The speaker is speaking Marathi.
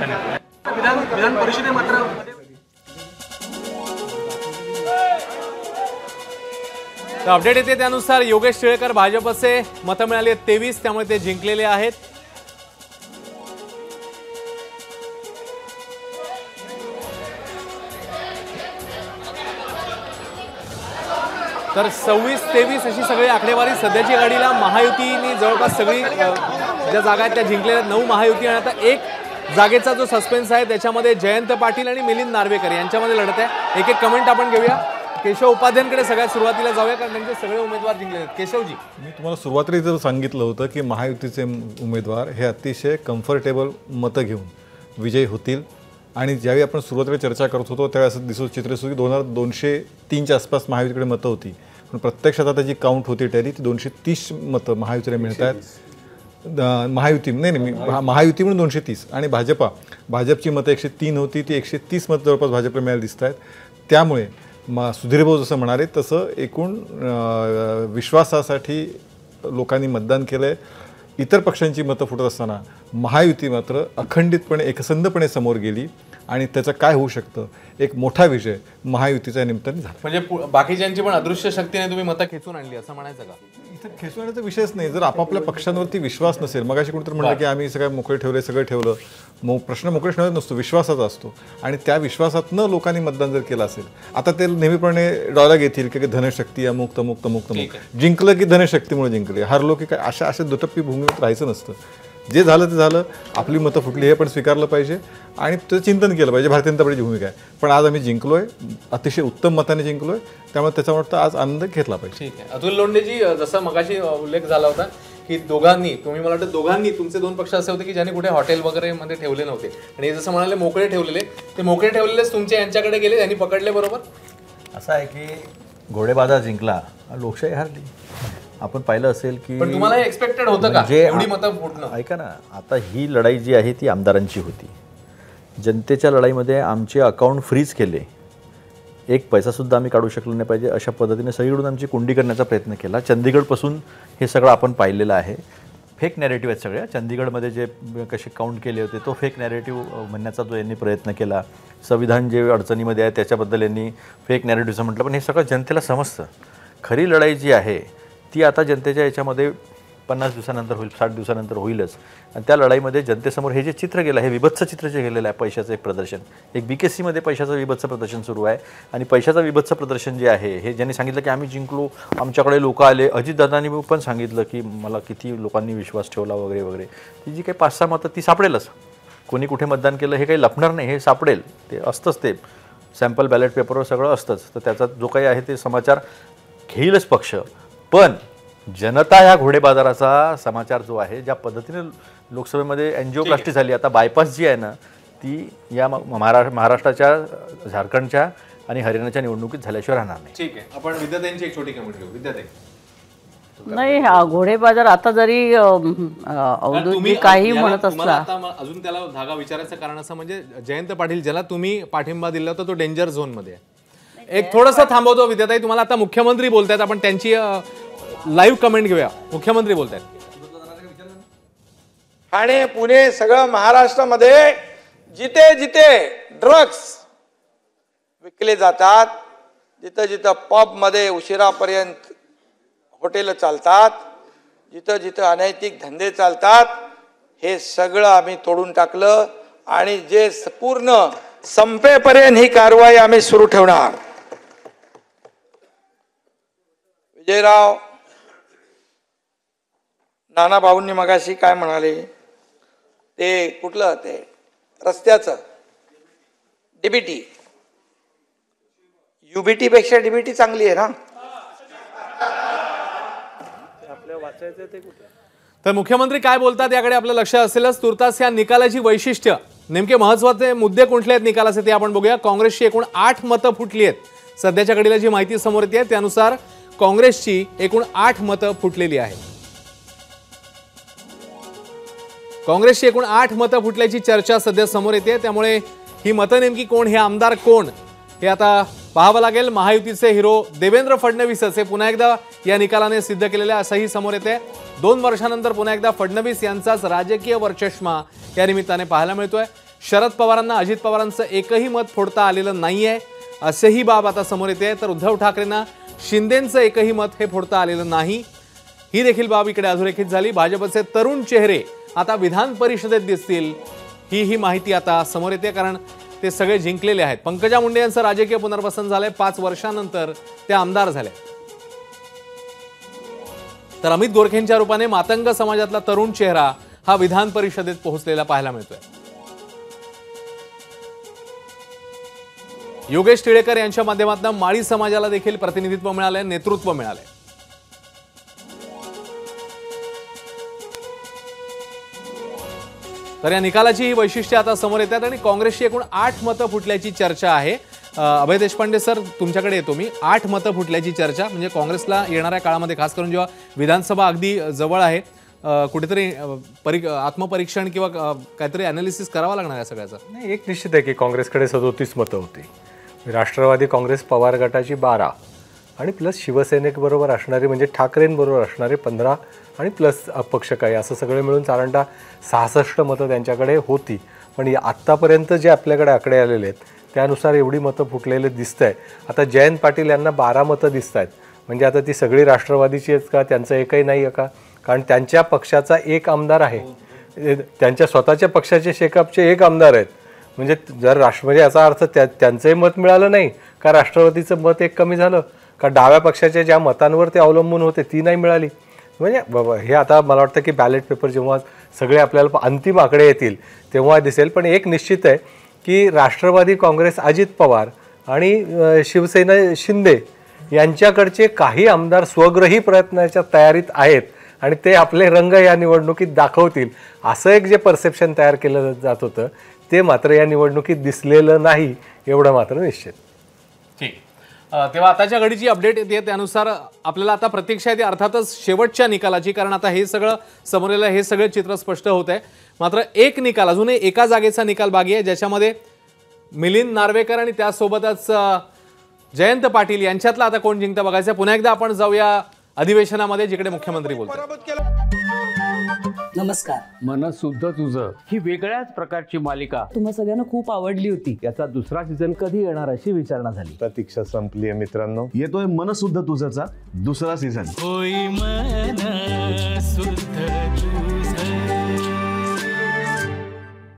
पक्षाने विधान परिषदे मात्र अपडेट येते त्यानुसार योगेश टिळेकर भाजपचे मतं मिळाली आहेत 23, त्यामुळे ते जिंकलेले आहेत। तर 26-23 अशी सगळी आकडेवारी सध्याची घडीला महायुतीने जवळपास सगळी ज्या जागा आहेत त्या जिंकलेल्या 9 महायुती आणि आता एक जागेचा जो सस्पेन्स आहे त्याच्यामध्ये जयंत पाटील आणि मिलिंद नार्वेकर यांच्यामध्ये लढत आहे। एक कमेंट आपण घेऊया। केशव उपाध्यायांकडे सगळ्यात सुरुवातीला जाऊया कारण त्यांचे सगळे उमेदवार जिंकले आहेत। केशवजी, मी तुम्हाला सुरुवातीला सांगितलं होतं की महायुतीचे उमेदवार हे अतिशय कम्फर्टेबल मतं घेऊन विजयी होतील आणि ज्यावेळी आपण सुरुवातीला चर्चा करत होतो त्यावेळी असं दिसत चित्र असं की 2203च्या आसपास महायुतीकडे मतं होती, पण प्रत्यक्षात आता जी काउंट होती टॅली ती 230 मतं महायुतीला मिळत आहेत। महायुती महायुती म्हणून 230 आणि भाजपची मतं 103 होती, ती 130 मतं जवळपास भाजपला मिळायला दिसत आहेत। त्यामुळे सुधीरभाऊ जसं म्हणाले तसं एकूण विश्वासासाठी लोकांनी मतदान केलं आहे। इतर पक्षांची मतं फुटत असताना महायुती मात्र अखंडितपणे एकसंधपणे समोर गेली आणि त्याचं काय होऊ शकतं एक मोठा विजय महायुतीच्या निमित्ताने झाला। म्हणजे बाकीच्यांची पण अदृश्य शक्तीने तुम्ही मतं खेचून आणली असं म्हणायचं का? इथं खेचून आणण्याचा विषयच नाही। जर आपापल्या पक्षांवरती विश्वास नसेल, मगाशी कोणीतरी म्हणलं की आम्ही सगळं मोकळे ठेवले, सगळं ठेवलं, प्रश्न मोकळे ठेवत नसतो, विश्वासाचा असतो आणि त्या विश्वासातनं लोकांनी मतदान जर केलं असेल, आता ते नेहमीपणे डायलॉग येतील की धनशक्ती अमुक तमुक तमुक तमुक, जिंकलं की धनशक्तीमुळे जिंकले, हरलो की काय, अशा दुटप्पी भूमीवर राहायचं नसतं। जे झालं ते झालं, आपली मतं फुटली हे पण स्वीकारलं पाहिजे आणि ते चिंतन केलं पाहिजे भारतीय जनता पार्टीची भूमिका आहे। पण आज आम्ही जिंकलोय, अतिशय उत्तम मताने जिंकलोय, त्यामुळे त्याच्यावर आज आनंद घेतला पाहिजे। ठीक आहे। अतुल लोंढेजी, जसं मगाशी उल्लेख झाला होता की दोघांनी तुम्ही मला वाटतं दोघांनी तुमचे 2 पक्ष असे होते की ज्यांनी कुठे हॉटेल वगैरे मध्ये ठेवले नव्हते आणि जसं म्हणाले मोकळे ठेवलेले, ते मोकळे ठेवलेलेच तुमच्या यांच्याकडे गेले, त्यांनी पकडले बरोबर। असं आहे की घोडेबाजार जिंकला, लोकशाही हरली। आपण पाहिलं असेल की पण तुम्हाला एक्सपेक्टेड होतं का एवढी मतं फुटणं? ऐका ना, आता ही लढाई जी आहे ती आमदारांची होती। जनतेच्या लढाईमध्ये आमचे अकाउंट फ्रीज केले, एक पैसासुद्धा आम्ही काढू शकलो नाही पाहिजे अशा पद्धतीने सगळीकडून आमची कुंडी करण्याचा प्रयत्न केला। चंदीगडपासून हे सगळं आपण पाहिलेलं आहे। फेक नॅरेटिव्ह आहेत सगळ्या। चंदीगडमध्ये जे कसे काउंट केले होते तो फेक नॅरेटिव्ह म्हणण्याचा जो यांनी प्रयत्न केला। संविधान जे अडचणीमध्ये आहे त्याच्याबद्दल यांनी फेक नॅरेटिव्हचं म्हटलं, पण हे सगळं जनतेला समजतं। खरी लढाई जी आहे ती आता जनतेच्या याच्यामध्ये 50 दिवसानंतर होईल, 60 दिवसानंतर होईलच आणि त्या लढाईमध्ये जनतेसमोर हे जे चित्र गेलं, हे विभत्स चित्र जे गेलेलं आहे, पैशाचं एक प्रदर्शन, एक BKCमध्ये पैशाचं विभत्स प्रदर्शन सुरू आहे आणि पैशाचं विभत्स प्रदर्शन जे आहे हे ज्यांनी सांगितलं की आम्ही जिंकलो, आमच्याकडे लोक आले, अजितदादांनी पण सांगितलं की मला किती लोकांनी विश्वास ठेवला वगैरे वगैरे, ती जी काही 5-6 मतं ती सापडेलच। कोणी कुठे मतदान केलं हे काही लपणार नाही, हे सापडेल, ते असतंच, ते सॅम्पल बॅलेट पेपरवर सगळं असतंच, तर त्याचा जो काही आहे ते समाचार घेईलच पक्ष। पण जनता या घोडेबाजाराचा समाचार जो आहे, ज्या पद्धतीने लोकसभेमध्ये एन्जिओप्लास्टी झाली, आता बायपास जी आहे ना ती या महाराष्ट्राच्या, झारखंडच्या आणि हरियाणाच्या निवडणुकीत झाल्याशिवाय राहणार नाही। ठीक आहे, आपण विद्यार्थ्यांची एक छोटी कमेंट घेऊ। विद्यार्थी, नाही, हा घोडेबाजार आता जरी अवधूत काही म्हणत असला, अजून त्याला धागा विचारायचं कारण असं म्हणजे जयंत पाटील ज्याला तुम्ही पाठिंबा दिला होता तो डेंजर झोन मध्ये आहे। एक थोडंसं थांबवतो विद्यार्थी, तुम्हाला आता मुख्यमंत्री बोलतायत, आपण त्यांची लाईव्ह कमेंट घेऊया। मुख्यमंत्री बोलतायत। ठाणे, पुणे, सगळं महाराष्ट्रामध्ये जिथे जिथे ड्रग्स विकले जातात, जिथं जिथं पबमध्ये उशिरापर्यंत हॉटेल चालतात, जिथं जिथं अनैतिक धंदे चालतात, हे सगळं आम्ही तोडून टाकलं आणि जे पूर्ण संपेपर्यंत ही कारवाई आम्ही सुरू ठेवणार। विजयराव, नाना भाऊंनी मगाशी काय म्हणाले, ते कुठलं ते रस्त्याचं DBT, UBT पेक्षा DBT चांगली आहे ना? तर मुख्यमंत्री काय बोलतात याकडे आपलं लक्ष असेलच। तुर्तास या निकालाची वैशिष्ट्य, नेमके महत्त्वाचे मुद्दे कुठले आहेत निकालाचे ते आपण बघूया। काँग्रेसची एकूण 8 मतं फुटली आहेत। सध्याच्या घडीला जी माहिती समोर येते त्यानुसार काँग्रेसची एकूण 8 मतं फुटलेली आहेत। काँग्रेसची एकूण 8 मतं फुटल्याची चर्चा सध्या समोर येते, त्यामुळे ही मतं नेमकी कोण, हे आमदार कोण, हे आता पाहावं लागेल। महायुतीचे हिरो देवेंद्र फडणवीसच हे पुन्हा एकदा या निकालाने सिद्ध केलेले असंही समोर येते। 2 वर्षानंतर पुन्हा एकदा फडणवीस यांचाच राजकीय वरचष्मा या निमित्ताने पाहायला मिळतोय। शरद पवारांना अजित पवारांचं एकही मत फोडता आलेलं नाहीये असेही बाब आता समोर येते. तर उद्धव ठाकरेंना शिंदेंचं एकही मत हे फोडता आलेलं नाही, ही देखील बाब इकडे अधोरेखित झाली. भाजपचे तरुण चेहरे आता विधान परिषदेत दिसतील, ही माहिती आता समोर येते, कारण ते सगळे जिंकलेले आहेत. पंकजा मुंडे यांचं राजकीय पुनर्वसन झालंय, 5 वर्षांनंतर ते आमदार झाले. तर अमित गोरखेंच्या रूपाने मातंग समाजातला तरुण चेहरा हा विधान परिषदेत पोहोचलेला पाहायला मिळतोय. योगेश टिळेकर यांच्या माध्यमातून माळी समाजाला देखील प्रतिनिधित्व मिळालंय, नेतृत्व मिळालंय. तर या निकालाची ही वैशिष्ट्ये आता समोर येतात आणि काँग्रेसची एकूण 8 मतं फुटल्याची चर्चा आहे. अभय देशपांडे सर, तुमच्याकडे येतो मी. 8 मतं फुटल्याची चर्चा म्हणजे काँग्रेसला येणाऱ्या काळामध्ये, खास करून जेव्हा विधानसभा अगदी जवळ आहे, कुठेतरी आत्मपरीक्षण किंवा काहीतरी अनालिसिस करावा लागणार या सगळ्याचा. नाही, एक निश्चित आहे की काँग्रेसकडे 37 मतं होती. राष्ट्रवादी काँग्रेस पवार गटाची 12 आणि प्लस शिवसेनेबरोबर असणारे म्हणजे ठाकरेंबरोबर असणारे 15 आणि प्लस अपक्ष काही असं सगळे मिळून साधारणतः 66 मतं त्यांच्याकडे होती. पण आत्तापर्यंत जे आपल्याकडे आकडे आलेले आहेत त्यानुसार एवढी मतं फुटलेले दिसत आहे. आता जयंत पाटील यांना 12 मतं दिसत आहेत. म्हणजे आता ती सगळी राष्ट्रवादीची आहेत का, त्यांचं एकही नाही आहे का? कारण त्यांच्या पक्षाचा एक आमदार आहे, त्यांच्या स्वतःच्या पक्षाचे शेकापचे एक आमदार आहेत. म्हणजे जर म्हणजे याचा अर्थ त्यांचंही मत मिळालं नाही का, राष्ट्रवादीचं मत एक कमी झालं का, डाव्या पक्षाच्या ज्या मतांवर ते अवलंबून होते ती नाही मिळाली. म्हणजे हे आता मला वाटतं की बॅलेट पेपर जेव्हा सगळे आपल्याला अंतिम आकडे येतील तेव्हा दिसेल. पण एक निश्चित आहे की राष्ट्रवादी काँग्रेस अजित पवार आणि शिवसेना शिंदे यांच्याकडचे काही आमदार स्वग्रही प्रयत्नाच्या तयारीत आहेत आणि ते आपले रंग या निवडणुकीत दाखवतील असं एक जे परसेप्शन तयार केलं जात होतं ते मात्र या निवडणुकीत दिसलेलं नाही, एवढं मात्र निश्चित. ठीक. तेव्हा आताच्या घडीची अपडेट येते त्यानुसार आपल्याला आता प्रतीक्षा येते अर्थातच शेवटच्या निकालाची, कारण आता हे सगळं समोरलं हे सगळं चित्र स्पष्ट होत आहे. मात्र एक निकाल, अजूनही एका जागेचा निकाल बाकी आहे, ज्याच्यामध्ये मिलिंद नार्वेकर आणि त्यासोबतच जयंत पाटील यांच्यातला आता कोण जिंकतं बघायचं. पुन्हा एकदा आपण जाऊया अधिवेशनामध्ये, जिकडे मुख्यमंत्री बोलतात. नमस्कार. मन सुद्धा तुझं ही वेगळ्याच प्रकारची मालिका तुम्हा सगळ्यांना खूप आवडली होती. याचा दुसरा सीझन कधी येणार अशी विचारणा झाली. प्रतीक्षा संपली आहे मित्रांनो. येतोय मन सुद्धा तुझाचा दुसरा सीझन.